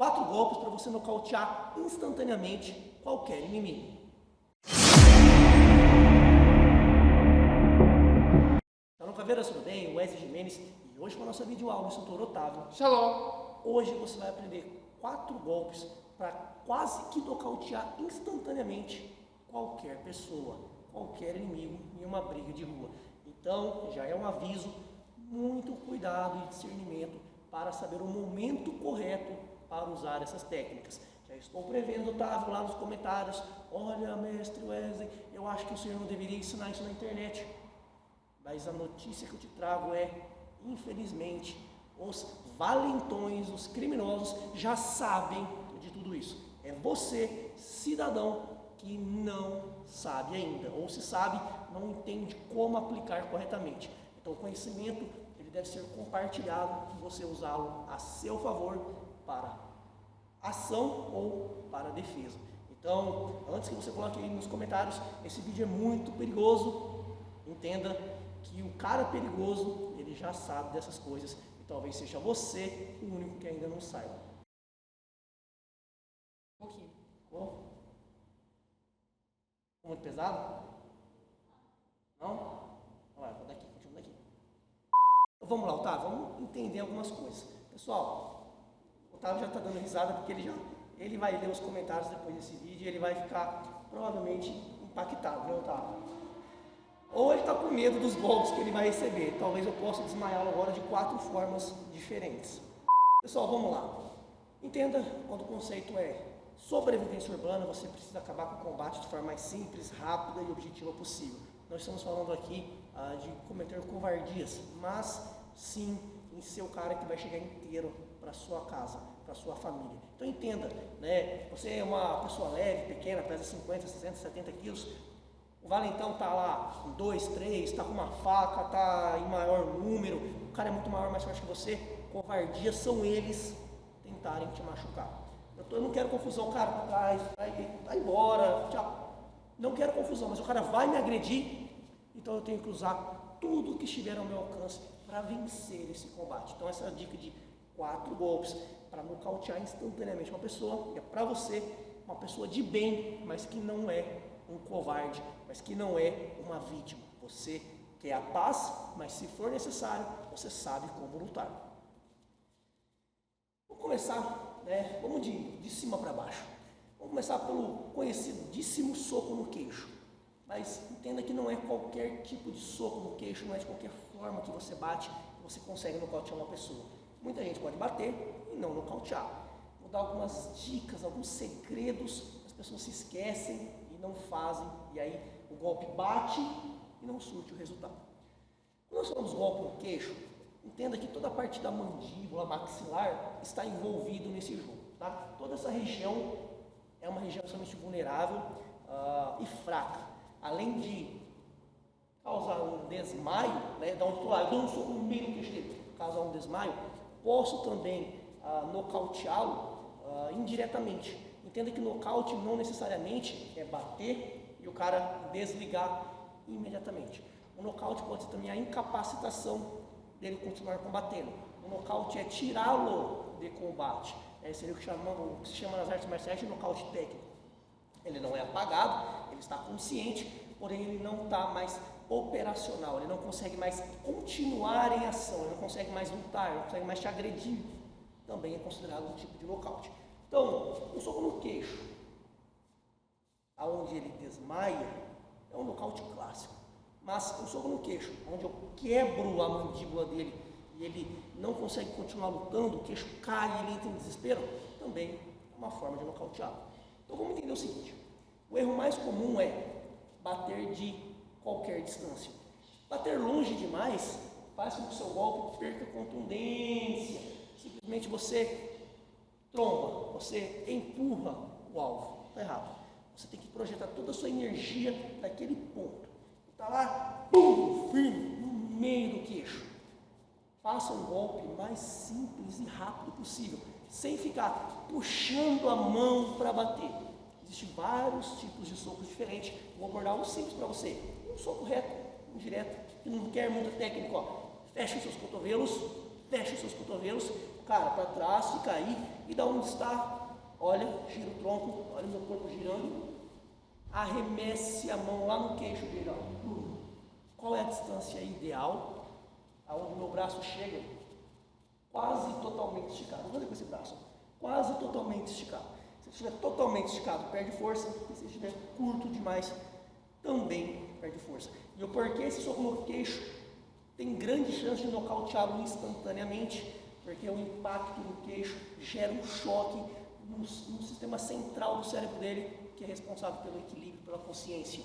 4 golpes para você nocautear instantaneamente qualquer inimigo. Salve Caveiras, tudo bem? Wesley Jimenez e hoje com a nossa videoaula, instrutor Otávio. Shalom! Hoje você vai aprender 4 golpes para quase que nocautear instantaneamente qualquer pessoa, qualquer inimigo em uma briga de rua. Então, já é um aviso, muito cuidado e discernimento para saber o momento correto para usar essas técnicas. Já estou prevendo, Otávio, lá nos comentários, olha, mestre Wesley, eu acho que o senhor não deveria ensinar isso na internet. Mas a notícia que eu te trago é, infelizmente, os valentões, os criminosos já sabem de tudo isso. É você, cidadão, que não sabe ainda, ou se sabe, não entende como aplicar corretamente. Então o conhecimento ele deve ser compartilhado e você usá-lo a seu favor para ação ou para defesa. Então, antes que você coloque aí nos comentários, esse vídeo é muito perigoso, entenda que o cara perigoso, ele já sabe dessas coisas e talvez seja você o único que ainda não saiba. Um pouquinho. Ficou muito pesado? Não? Vai, vou daqui, continua daqui. Então vamos lá, Otávio, vamos entender algumas coisas. Pessoal, o Otávio já está dando risada porque ele vai ler os comentários depois desse vídeo e ele vai ficar provavelmente impactado, né, Otávio? Ou ele está com medo dos golpes que ele vai receber. Talvez eu possa desmaiá-lo agora de 4 formas diferentes. Pessoal, vamos lá. Entenda quando o conceito é sobrevivência urbana, você precisa acabar com o combate de forma mais simples, rápida e objetiva possível. Nós estamos falando aqui de cometer covardias, mas sim em ser o cara que vai chegar inteiro para sua casa, para sua família. Então entenda, né? Você é uma pessoa leve, pequena, pesa 50, 60, 70 quilos. O valentão está lá com 2, 3, está com uma faca, está em maior número, o cara é muito maior, mais forte que você. Covardias são eles tentarem te machucar. Eu não quero confusão, o cara para trás, vai embora, tchau. Não quero confusão, mas o cara vai me agredir, então eu tenho que usar tudo que estiver ao meu alcance para vencer esse combate. Então essa é a dica de 4 golpes para nocautear instantaneamente uma pessoa, é para você, uma pessoa de bem, mas que não é um covarde, mas que não é uma vítima. Você quer a paz, mas se for necessário, você sabe como lutar. Vamos começar, né? Vamos de cima para baixo. Vamos começar pelo conhecidíssimo soco no queixo. Mas entenda que não é qualquer tipo de soco no queixo, não é de qualquer forma que você bate, que você consegue nocautear uma pessoa. Muita gente pode bater e não nocautear. Vou dar algumas dicas, alguns segredos, as pessoas se esquecem e não fazem, e aí o golpe bate e não surte o resultado. Quando nós falamos golpe no queixo, entenda que toda a parte da mandíbula, maxilar, está envolvido nesse jogo. Tá? Toda essa região é uma região extremamente vulnerável e fraca. Além de causar um desmaio, né, dar um soco no meio do queixo dele, causar um desmaio, posso também nocauteá-lo indiretamente. Entenda que nocaute não necessariamente é bater e o cara desligar imediatamente. O nocaute pode ser também a incapacitação dele continuar combatendo. O nocaute é tirá-lo de combate. Seria o que se chama nas artes marciais de nocaute técnico. Ele não é apagado, ele está consciente, porém ele não está mais operacional, ele não consegue mais continuar em ação, ele não consegue mais lutar, ele não consegue mais te agredir. Também é considerado um tipo de nocaute. Então, um soco no queixo, aonde ele desmaia, é um nocaute clássico. Mas um soco no queixo, onde eu quebro a mandíbula dele e ele não consegue continuar lutando, o queixo cai e ele entra em desespero, também é uma forma de nocauteá-lo. Então vamos entender o seguinte, o erro mais comum é bater de qualquer distância. Bater longe demais faz com que o seu golpe perca contundência. Simplesmente você tromba, você empurra o alvo. Está errado. Você tem que projetar toda a sua energia naquele ponto. Está lá, pum, firme, no meio do queixo. Faça um golpe mais simples e rápido possível, sem ficar puxando a mão para bater. Existem vários tipos de socos diferentes. Vou abordar um simples para você. Um soco reto, um direto, que não quer muita técnica. Fecha os seus cotovelos, cara, para trás, fica aí E da onde está, olha, gira o tronco, olha o meu corpo girando, arremesse a mão lá no queixo dele, ó. Qual é a distância ideal, aonde o meu braço chega? Quase totalmente esticado. Vou fazer com esse braço, quase totalmente esticado. Se estiver totalmente esticado, perde força, e se estiver curto demais, também perde força. E o porquê esse soco no queixo tem grande chance de nocauteá-lo instantaneamente, porque o impacto no queixo gera um choque no sistema central do cérebro dele, que é responsável pelo equilíbrio, pela consciência.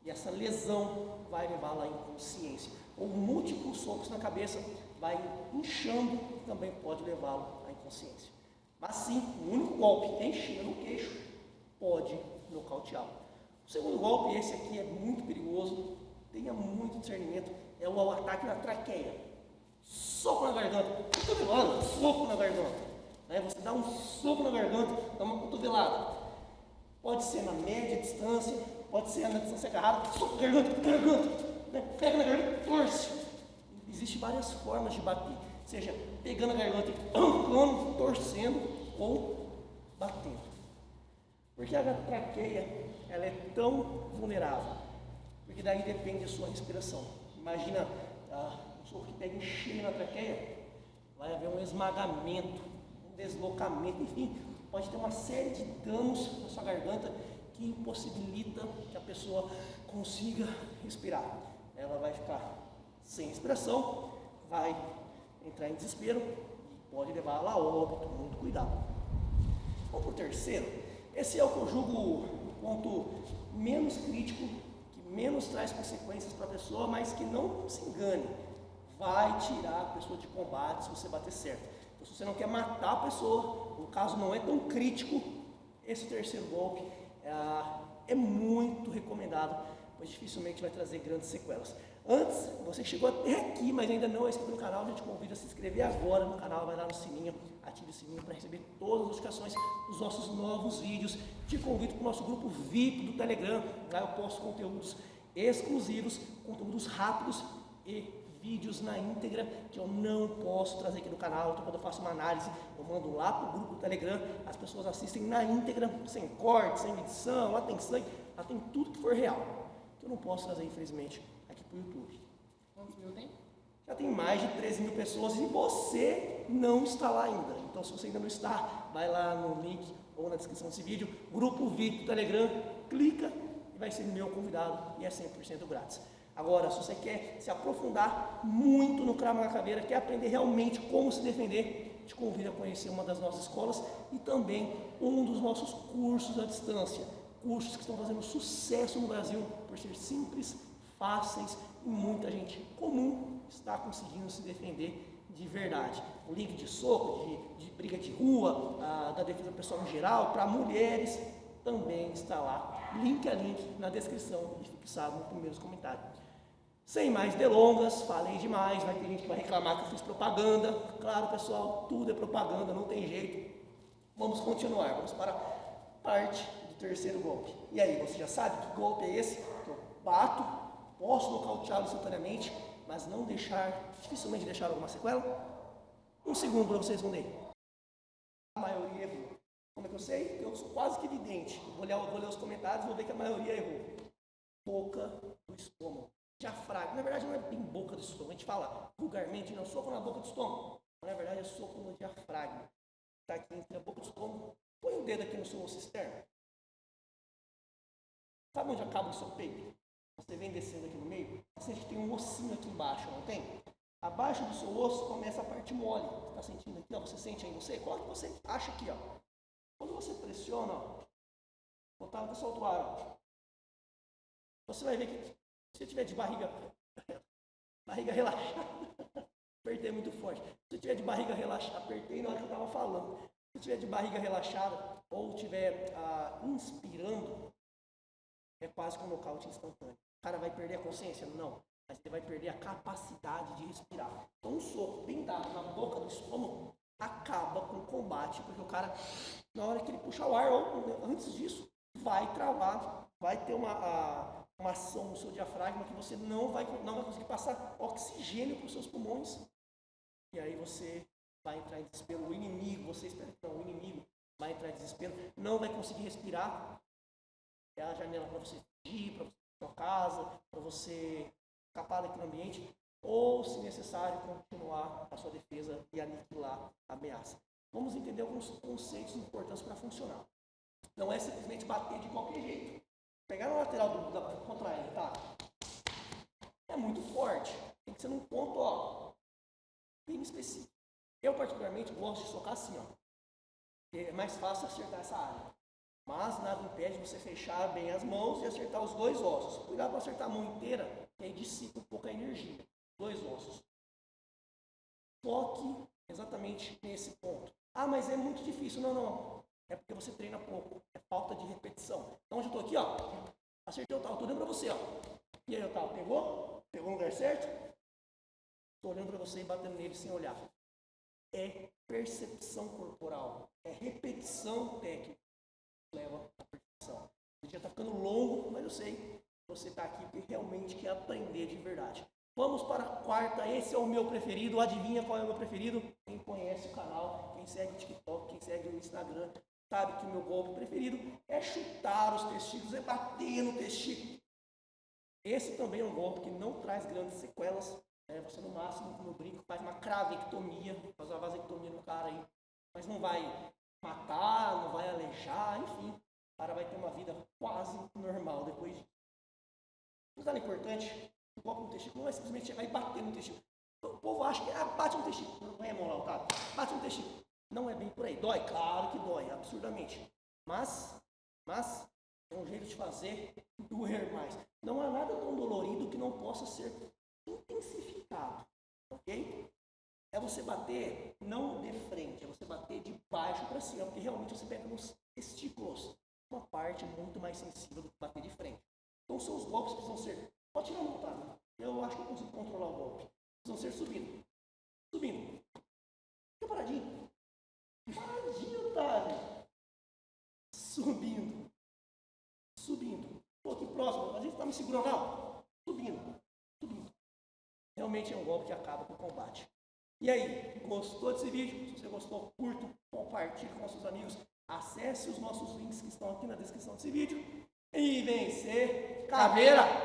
E essa lesão vai levá-lo à inconsciência. Ou múltiplos socos na cabeça vai inchando e também pode levá-lo à inconsciência. Mas sim, um único golpe enchendo no queixo pode nocauteá-lo. O segundo golpe, esse aqui é muito perigoso, tenha muito discernimento, é o ataque na traqueia. Soco na garganta, cotovelada, soco na garganta. Você dá um soco na garganta, dá uma cotovelada. Pode ser na média distância, pode ser na distância agarrada, soco na garganta, pega na garganta, torce. Existem várias formas de bater, seja pegando a garganta e arrancando, torcendo ou batendo. Porque a traqueia, ela é tão vulnerável, porque daí depende da sua respiração. Imagina um soco que pega em cheio na traqueia, vai haver um esmagamento, um deslocamento, enfim, pode ter uma série de danos na sua garganta que impossibilita que a pessoa consiga respirar. Ela vai ficar sem respiração, vai entrar em desespero e pode levá-la a óbito. Muito cuidado. Vamos para o terceiro. Esse é o que eu julgo o ponto menos crítico, que menos traz consequências para a pessoa, mas que não se engane, vai tirar a pessoa de combate se você bater certo. Então, se você não quer matar a pessoa, o caso não é tão crítico, esse terceiro golpe é muito recomendado, pois dificilmente vai trazer grandes sequelas. Antes, você chegou até aqui, mas ainda não é inscrito no canal, eu te convido a se inscrever agora no canal, vai lá no sininho, ative o sininho para receber todas as notificações dos nossos novos vídeos. Te convido para o nosso grupo VIP do Telegram, lá eu posto conteúdos exclusivos, conteúdos rápidos e vídeos na íntegra que eu não posso trazer aqui no canal. Então, quando eu faço uma análise, eu mando lá para o grupo do Telegram, as pessoas assistem na íntegra, sem corte, sem edição, lá tem sangue, lá tem tudo que for real, que eu não posso trazer, infelizmente, aqui para o YouTube. Quantos mil tem? Já tem mais de 13 mil pessoas e você não está lá ainda. Então, se você ainda não está, vai lá no link ou na descrição desse vídeo, grupo VIP do Telegram, clica e vai ser meu convidado e é 100% grátis. Agora, se você quer se aprofundar muito no Krav Maga Caveira, quer aprender realmente como se defender, te convido a conhecer uma das nossas escolas e também um dos nossos cursos à distância. Cursos que estão fazendo sucesso no Brasil por ser simples, fáceis e muita gente comum está conseguindo se defender de verdade. O link de soco, de briga de rua, da defesa pessoal em geral, para mulheres, também está lá, link a link na descrição e fixado nos primeiros comentários. Sem mais delongas, falei demais, vai ter gente que vai reclamar que eu fiz propaganda. Claro, pessoal, tudo é propaganda, não tem jeito. Vamos continuar, vamos para a parte do terceiro golpe. E aí, você já sabe que golpe é esse? Que eu bato, posso nocauteá-lo instantaneamente, mas não deixar, dificilmente deixar alguma sequela? Um segundo para vocês responderem. A maioria errou. Como é que eu sei? Eu sou quase que evidente. Vou ler os comentários e vou ver que a maioria errou. Boca do estômago. Diafragma. Na verdade, não é bem boca do estômago. A gente fala vulgarmente, não, soco na boca do estômago. Mas, na verdade, é soco no diafragma. Está aqui entre a boca do estômago. Põe o dedo aqui no seu osso externo. Sabe onde acaba o seu peito? Você vem descendo aqui no meio. Você sente que tem um ossinho aqui embaixo, não tem? Abaixo do seu osso começa a parte mole. Você está sentindo aqui? Ó, você sente aí em você? Qual que você acha aqui? Ó? Quando você pressiona, ó, botar até solta o ar, ó, você vai ver que se você tiver de barriga relaxada, apertei muito forte. Se você tiver de barriga relaxada, apertei na hora que eu estava falando. Se você tiver de barriga relaxada ou estiver inspirando, é quase que um nocaute instantâneo. O cara vai perder a consciência? Não. Mas ele vai perder a capacidade de respirar. Então, um soco bem dado na boca do estômago acaba com o combate, porque o cara, na hora que ele puxa o ar, ou antes disso, vai travar, vai ter uma ação no seu diafragma que você não vai conseguir passar oxigênio para os seus pulmões, e aí você vai entrar em desespero. O inimigo, você espera que não, o inimigo vai entrar em desespero, não vai conseguir respirar. É a janela para você fugir, para você ir para sua casa, para você escapar daquele ambiente, ou, se necessário, continuar a sua defesa e aniquilar a ameaça. Vamos entender alguns conceitos importantes para funcionar. Não é simplesmente bater de qualquer jeito. Pegar na lateral contra ele, tá? É muito forte. Tem que ser num ponto, ó, bem específico. Eu, particularmente, gosto de socar assim, ó. É mais fácil acertar essa área. Mas nada impede você fechar bem as mãos e acertar os dois ossos. Cuidado para acertar a mão inteira, que aí dissipa um pouco a energia. Dois ossos. Foque exatamente nesse ponto. Ah, mas é muito difícil. Não, não. É porque você treina pouco. É falta de repetição. Então, hoje eu estou aqui, ó. Acertei o tal. Estou olhando para você, ó. E aí, o tal, pegou? Pegou no lugar certo? Estou olhando para você e batendo nele sem olhar. É percepção corporal. É repetição técnica que leva à perfeição. O dia está ficando longo, mas eu sei que você está aqui porque realmente quer aprender de verdade. Vamos para a quarta. Esse é o meu preferido. Adivinha qual é o meu preferido? Quem conhece o canal, quem segue o TikTok, quem segue o Instagram, sabe que o meu golpe preferido é chutar os testículos, é bater no testículo. Esse também é um golpe que não traz grandes sequelas. Você, no máximo, no brinco, faz uma cravectomia, faz uma vasectomia no cara aí. Mas não vai matar, não vai alejar, enfim. O cara vai ter uma vida quase normal depois disso. Um detalhe importante, o golpe no testículo não é simplesmente chegar e bater no testículo. O povo acha que bate no testículo. Não é, moral, tá? Bate no testículo. Não é bem por aí. Dói? Claro que dói, absurdamente. Mas é um jeito de fazer doer mais. Não há nada tão dolorido que não possa ser intensificado, ok? É você bater não de frente, é você bater de baixo para cima, porque realmente você pega nos testículos, uma parte muito mais sensível do que bater de frente. Então, seus golpes precisam ser... Pode tirar a mão, tá? Eu acho que eu consigo controlar o golpe. Precisam ser subindo. Subindo. Fica paradinho. Paradinho, Otávio. Subindo. Subindo. Pô, aqui próximo. A gente tá me segurando, não? Subindo. Subindo. Realmente é um golpe que acaba com o combate. E aí, gostou desse vídeo? Se você gostou, curta, compartilhe com seus amigos. Acesse os nossos links que estão aqui na descrição desse vídeo. E vencer caveira!